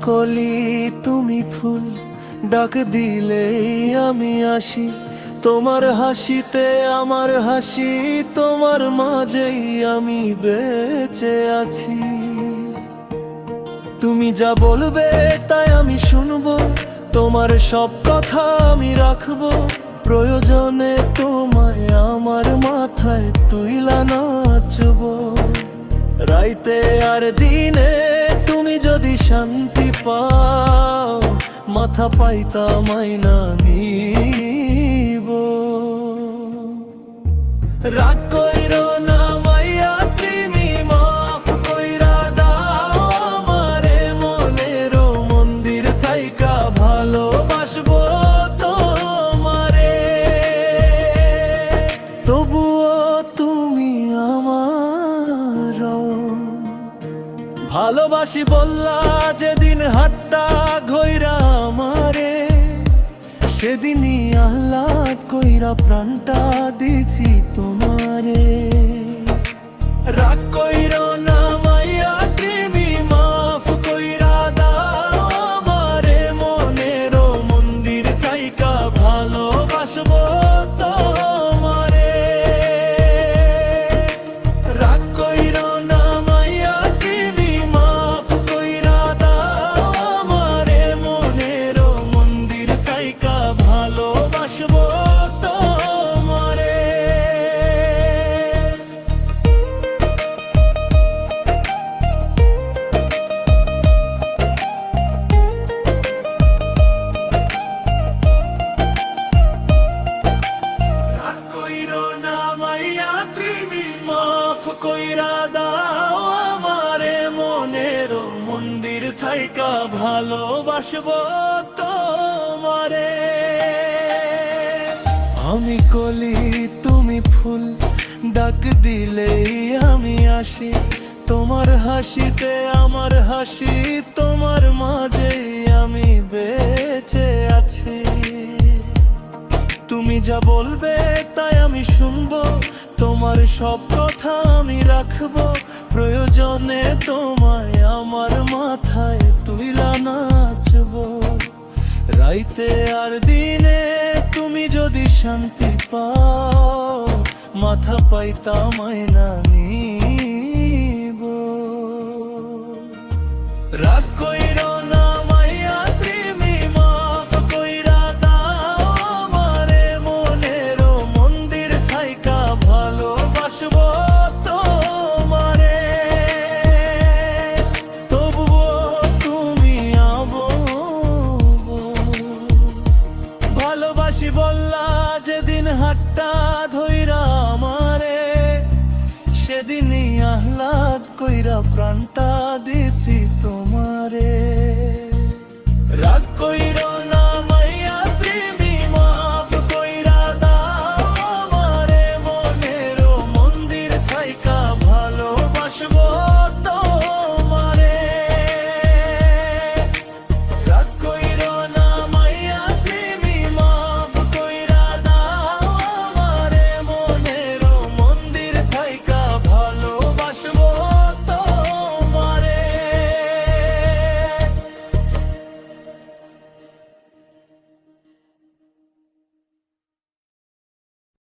কলি তুমি ফুল, ডাক দিলেই আমি আসি। তোমার হাসিতে আমার হাসি, তোমার মাঝেই আমি বেঁচে আছি। তুমি যা বলবে তাই আমি শুনবো, তোমার সব কথা আমি রাখবো। প্রয়োজনে তোমায় আমার মাথায় তুইলা নাচবো। রাইতে আর দিনে তুমি যদি শান্তি পাও, মাথা পাইতা মাইনা নিব। রাগ কইরো না মাইয়া তুমি, মাফ কইরা দাও আমারে। মনের মন্দির থাইকা ভালোবাসবো তোমারে। তবুও তুমি আমার ভালোবাসি বললা যেদিন হাতটা ঘইরা আমারে। সেদিনই আহ্লাদ কইরা প্রাণটা দিছি তোমারে। রাগ কইরো না মাইয়া তুমি, মাফ কইরা দাও আমারে। মনের মন্দির থাইকা ভালোবাসবো তোমারে। রাগ কইরো না মাইয়া তুমি, মাফ কইরা দাও আমারে। মনের মন্দির থাইকা ভালোবাসবো তোমারে। রাগ কইরো না মাইয়া তুমি, মাফ কইরা দাও আমারে। মনের মন্দির থাইকা ভালোবাসবো তোমারে। আমি কলি তুমি ফুল, ডাক দিলেই আমি আসি। তোমার হাসিতে আমার হাসি, তোমার মাঝেই আমি বেঁচে আছি। তুমি যা বলবে তাই আমি শুনবো, তোমার সব কথা আমি রাখবো। প্রয়োজনে তোমায় আমার মাথায় তুইলা নাচবো। রাইতে আর দিনে তুমি যদি শান্তি পাও, মাথা পাইতা মাইনা নিব। রাগ কইরো না মাইয়া তুমি, মাফ কইরা দাও আমারে। মনের মন্দির থাইকা ভালোবাসবো তোমারে। তবুও তুমি ভালোবাসি বললা যেদিন হাতটা ধইরা আমারে। সেদিনই আহ্লাদ কইরা প্রাণটা দিছি তোমারে।